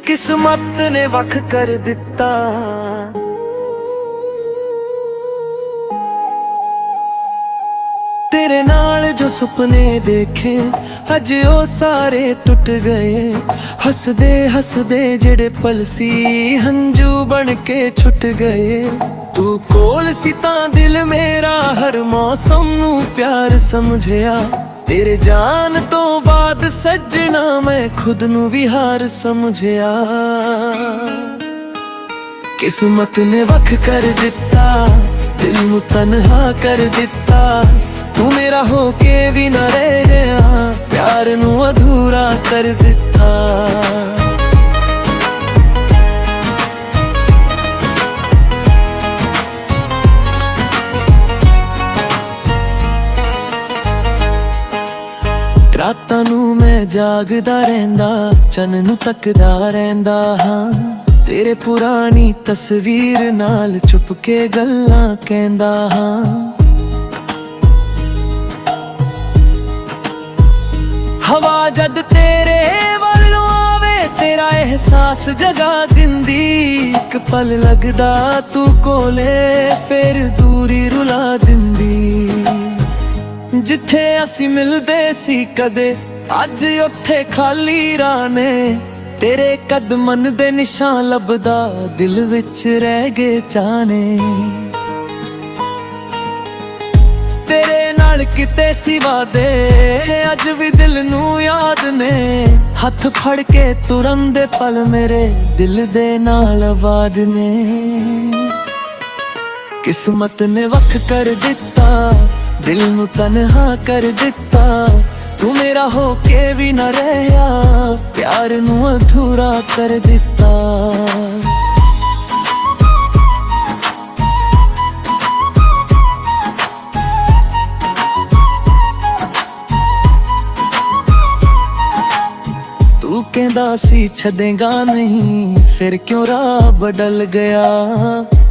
किस्मत ने वख कर दिता। तेरे नाल जो सुपने देखे अज ओ सारे टुट गए। हसदे हसदे जेड़े पल सी हंजू बन के छुट गए। तू कोल सी तां दिल मेरा हर मौसम नू प्यार समझिया। तेरे जान तो बाद सजना मैं खुद नू भी हार समझिया। किस्मत ने वख कर दिता, दिल नू तन्हा कर दिता। तू मेरा होके भी ना रहा, प्यार नू अधूरा कर दिता। रातां नू मैं जागदा रहिंदा, चन नू तकदा रहिंदा हां। तेरे पुरानी तस्वीर नाल छुप के गल्लां कहंदा हां। हवा जद तेरे वल्लों आवे तेरा एहसास जगा दिंदी। इक पल लगदा तू कोले फिर दूरी रुला दिंदी। जिथे असी मिलदे सी कदे अज उत्थे खाली राह ने। तेरे कदमन दे निशान लभदा दिल विच रह गए चाने। तेरे नाल किते सी वादे अज भी दिल नू याद ने। हथ फड़ के तुरन दे पल मेरे दिल दे नाल आबाद ने। किस्मत ने वख कर दिता, दिल नू तन्हा कर दिता। तू मेरा होके भी ना रहा, प्यार नू अधूरा कर दिता। तू कहंदा सी छदेगा नहीं, फिर क्यों राह बदल गया।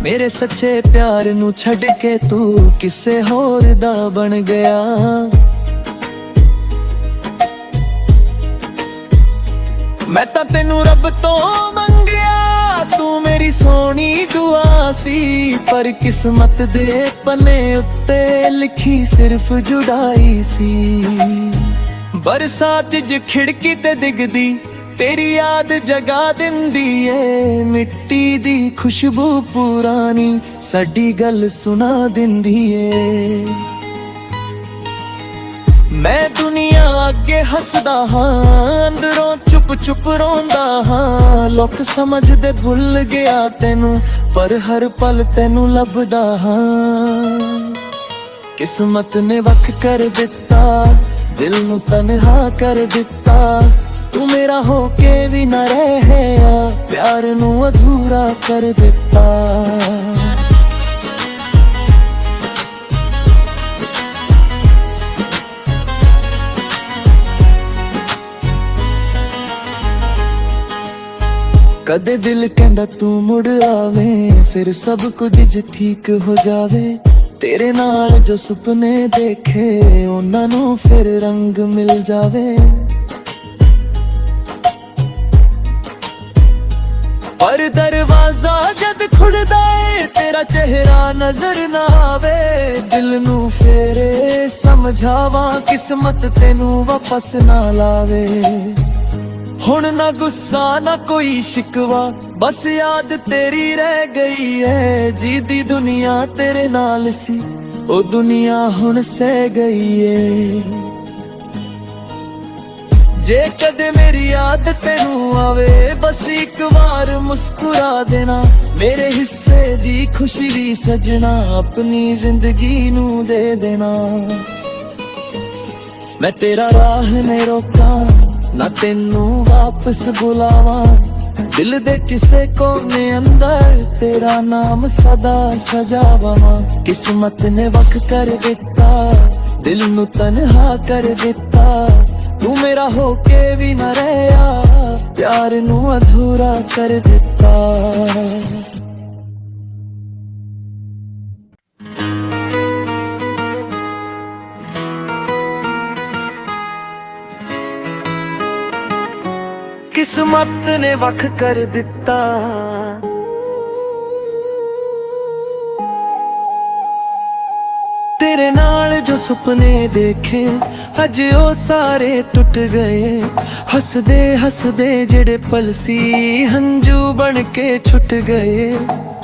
मेरे सच्चे प्यार नू छड़ के तू किसे होर दा बन गया। मैं तां तेनू रब तो मंगिया, तू मेरी सोनी दुआ सी। पर किस्मत दे पन्ने उत्ते लिखी सिर्फ जुदाई सी। बरसात च खिड़की ते दिखदी तेरी याद जगा दिंदी ए। मिट्टी दी खुशबू पुरानी साडी गल सुना दिंदी ए। मैं दुनिया अगे हसदा हां, अंदरों चुप चुप रोंदा हां। लोक समझदे भुल गया तेनू, पर हर पल तेनू लभदा हां। किस्मत ने वख कर दिता, दिल नू तन्हा कर दिता। तू मेरा होके भी ना रहा, प्यार नू अधूरा कर दिता। कदे दिल कहंदा तू मुड़ आवे, फिर सब कुछ ठीक हो जावे। तेरे नाल जो सुपने देखे उन्हां नू फिर रंग मिल जावे। पर दरवाजा जद खुलदा है तेरा चेहरा नजर ना आवे। दिल नू फेरे समझावा किस्मत तेनू वापस ना लावे। हुण ना गुस्सा ना कोई शिकवा, बस याद तेरी रह गई है। जी दी दुनिया तेरे नाल सी, ओ दुनिया हुण सह गई है। जे कदे मेरी याद तेनू आवे, बस एक बार मुस्कुरा देना। मेरे हिस्से दी खुशी भी सजना अपनी जिंदगी नू दे देना। मैं तेरा राह नहीं रोका, ना तेनू वापस बुलावा। दिल दे किसे कोने अंदर तेरा नाम सदा सजावा। किस्मत ने वख कर दिता, दिल नू तन्हा कर दिता। तू मेरा होके भी ना रहा, प्यार नू अधूरा कर दिता। किस्मत ने वख कर दिता। तेरे नाल जो सुपने देखे अज ओ सारे टुट गए। हसदे हसदे जेड़े पल सी हंजू बन के छुट गए।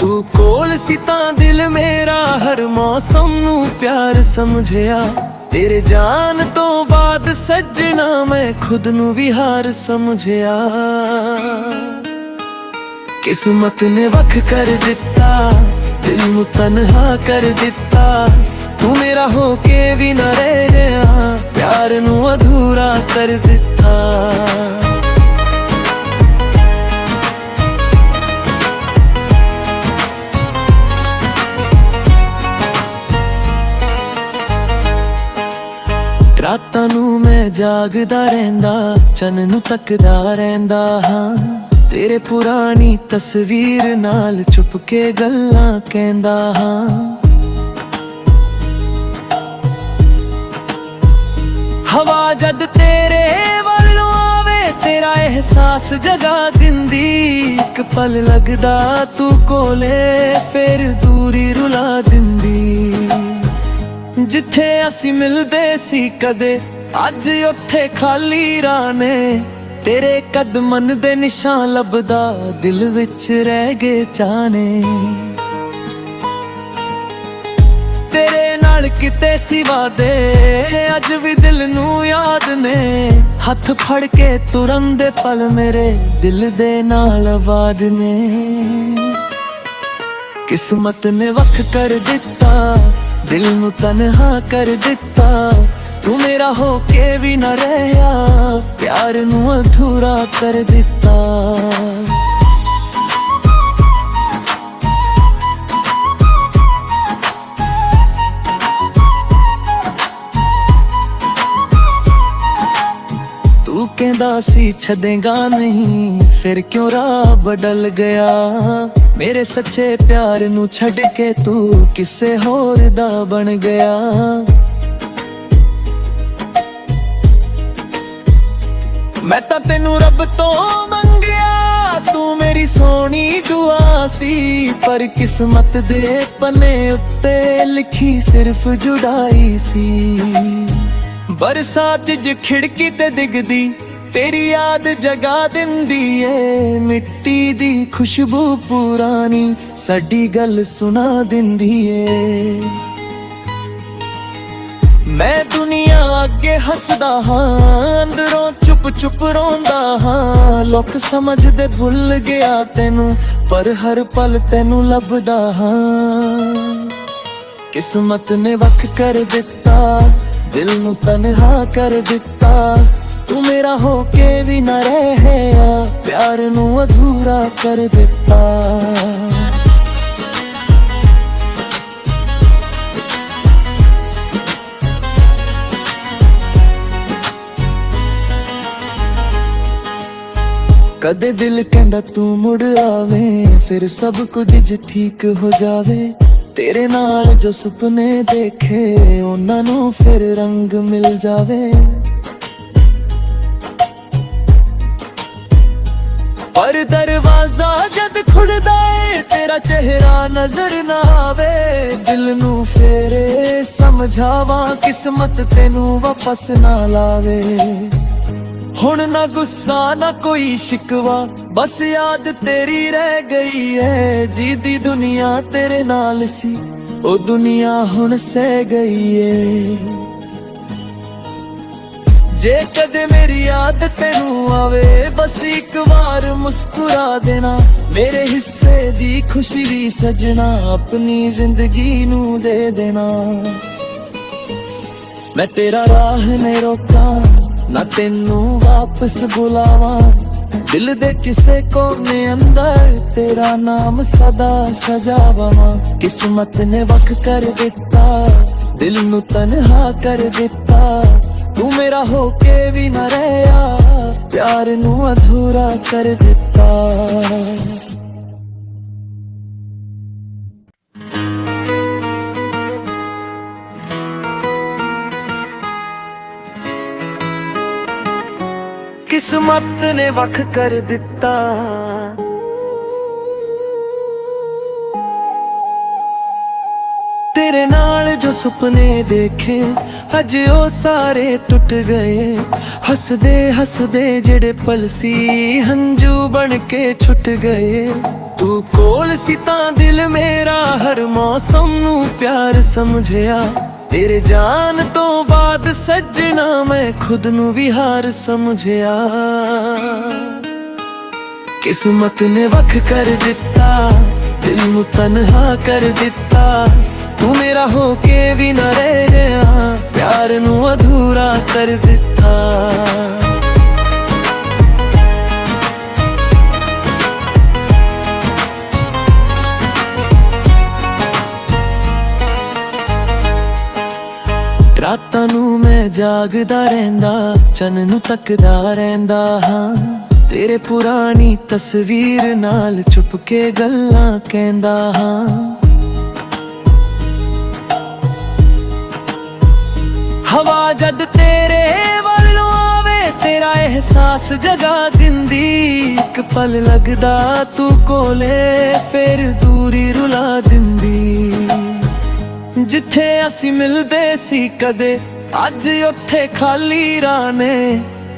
तू कोल सी तां दिल मेरा हर मौसम नू प्यार समझिया। तेरे जान तो बाद सजना मैं खुद नू भी हार समझिया। किस्मत ने वख कर दिता, दिल नू तन्हा कर दिता। तू मेरा होके भी न रह गया, प्यार नू अधूरा कर दिता। रातां नू मैं जागदा रहिंदा, चन्न नू तकदा रहिंदा हां। तेरे पुरानी तस्वीर नाल चुप के गल्लां कहंदा हां। हवा जद तेरे वालों आवे तेरा एहसास जगा दिंदी। एक पल लगदा तू कोले फिर दूरी रुला दिंदी। जिथे असी मिलदे सी कदे अज उत्थे खाली राह ने। तेरे कदमन दे निशान लभदा दिल विच रह गए चाने। तेरे नाल किते सिवा दे अज भी दिल नू याद ने। हथ फड़ के तुरन दे पल मेरे दिल दे नाल आबाद ने। किस्मत ने वख कर दिता, दिल नू तन्हा कर दिता। तू मेरा होके भी न रहा, प्यार नू अधूरा कर दिता। तू कहंदा सी छदेगा नहीं, फिर क्यों राह बदल गया। मेरे सच्चे प्यार नू छड़ के तू किसे होर दा बन गया। मैं तां तेनू रब तो मंगिया, तू मेरी सोनी दुआ सी। पर किस्मत दे पन्ने उत्ते लिखी सिर्फ जुदाई सी। बरसात च खिड़की ते दिखदी तेरी याद जगा दिंदी ए। मिट्टी दी खुशबू पुरानी साडी गल सुना दिंदी ए। मैं दुनिया अगे हसदा हां, अंदरों चुप चुप रोंदा हां। लोक समझदे भुल गया तेनू, पर हर पल तेनू लभदा हां। किस्मत ने वख कर दिता, दिल नू तन्हा कर दिता। तू मेरा होके भी न रहा, प्यार नू अधूरा कर दिता। कदे दिल कहंदा तू मुड़ आवे, फिर सब कुछ ठीक हो जावे। तेरे नाल जो सुपने देखे उन्हां नू फिर रंग मिल जावे। पर दरवाजा जद खुलदा है तेरा चेहरा नजर ना आवे। दिल नू फेरे समझावा किस्मत तेनू वापस ना लावे। हुण ना गुस्सा ना कोई शिकवा, बस याद तेरी रह गई है। जी दी दुनिया तेरे नाल सी, ओ दुनिया हुण सह गई है। जे कदे मेरी याद तेनू आवे, बस एक बार मुस्कुरा देना। मेरे हिस्से दी खुशी भी सजना अपनी जिंदगी नू दे देना। मैं तेरा राह नहीं रोका, ना तेनू वापस बुलावा। दिल दे किसे कोने अंदर तेरा नाम सदा सजावा। किस्मत ने वख कर दिता, दिल नू तन्हा कर दिता। तू मेरा होके भी न रहा, प्यार नू अधूरा कर दिता। किस्मत ने वख कर दिता। तेरे नाल जो सुपने देखे अज ओ सारे टुट गए। हसदे हसदे जेड़े पल सी हंजू बन के छुट गए। तू कोल सी तां दिल मेरा हर मौसम नू प्यार समझिया। तेरे जान तो बाद सजना मैं खुद नू भी हार समझिया। किस्मत ने वख कर दिता, दिल नू तन्हा कर दिता। तू मेरा होके भी न रह गया, प्यार नू अधूरा कर दिता। रातां नू मैं जागदा रहिंदा, चन्न नू तकदा रहिंदा हां। तेरे पुरानी तस्वीर नाल चुप के गल्लां कहंदा हां। हवा जद तेरे वालों आवे तेरा एहसास जगा दिंदी। एक पल लगदा तू कोले फिर दूरी रुला दिंदी। जिथे असी मिलदे सी कदे अज उत्थे खाली राह ने।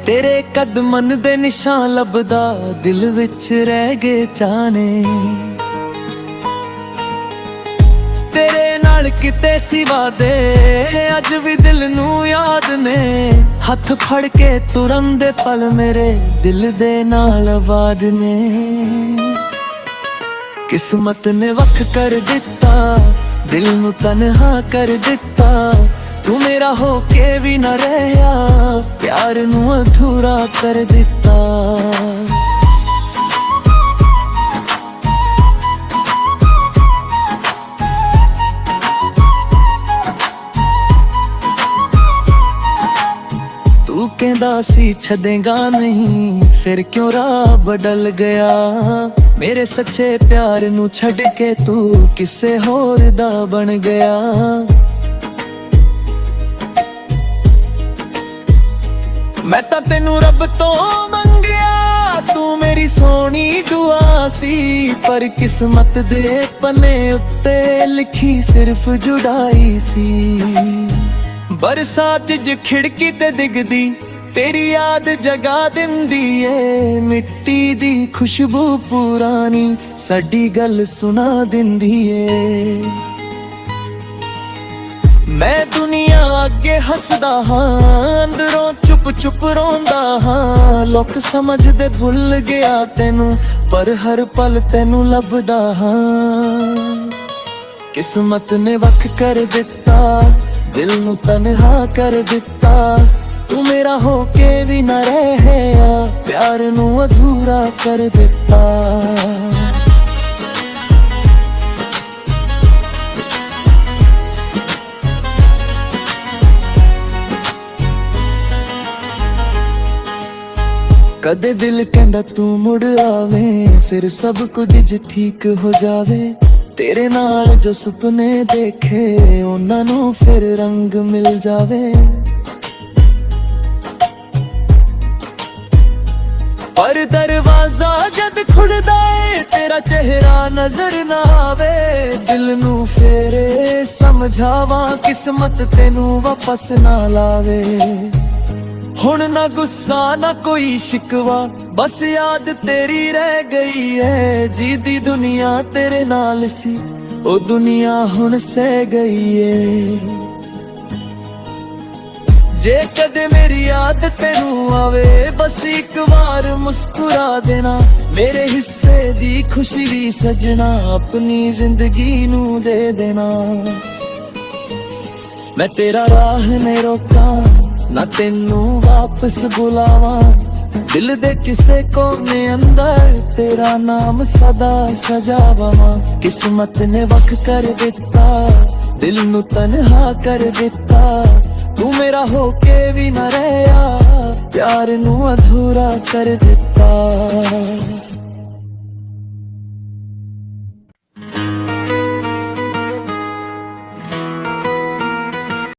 तेरे कदमन दे निशान लभदा दिल विच रह गए चाने। तेरे नाल किते सिवा दे अज भी दिल नू याद ने। हथ फड़ के तुरन दे पल मेरे दिल दे नाल आबाद ने। किस्मत ने वख कर दिता, दिल नू तन्हा कर दिता। तू मेरा होके भी न रहा, प्यार नू अधूरा कर दिता। तू कहंदा सी छदेगा नहीं, फिर क्यों राह बदल गया। मेरे सच्चे प्यार नू छड़ के तू किसे होर दा बन गया। मैं तां तेनू रब तो मंगिया, तू मेरी सोनी दुआ सी। पर किस्मत दे पन्ने उत्ते लिखी सिर्फ जुदाई सी। बरसात च खिड़की ते दिखदी तेरी याद जगा दिंदी ए। मिट्टी दी खुशबू पुरानी साडी गल सुना दिंदी ए। मैं दुनिया अगे हसदा हां, अंदरों चुप चुप रोंदा हां। लोक समझदे भुल गया तेनू, पर हर पल तेनू लभदा हां। किस्मत ने वख कर दिता, दिल नू तन्हा कर दिता। तू मेरा होके भी न रहा, प्यार नू अधूरा कर दिता। कदे दिल कहंदा तू मुड़ आवे, फिर सब कुछ ठीक हो जावे। तेरे नाल जो सुपने देखे उन्हां नू फिर रंग मिल जावे। पर दरवाजा जद खुलदा है तेरा चेहरा नजर ना आवे। दिल नू फेरे समझावा किस्मत तेनू वापस ना लावे। हुण ना गुस्सा ना कोई शिकवा, बस याद तेरी रह गई है। जी दी दुनिया तेरे नाल सी, ओ दुनिया हुण सह गई है। जे कदे मेरी याद तेनू आवे, बस एक बार मुस्कुरा देना। मेरे हिस्से दी खुशी भी सजना अपनी जिंदगी नू दे देना। मैं तेरा राह नहीं रोका, ना तेनू वापस बुलावा। दिल दे किसे कोने अंदर तेरा नाम सदा सजावा। किस्मत ने वख कर दिता, दिल नू तन्हा कर दिता। तू मेरा होके भी न रहा, प्यार नू अधूरा कर दिता।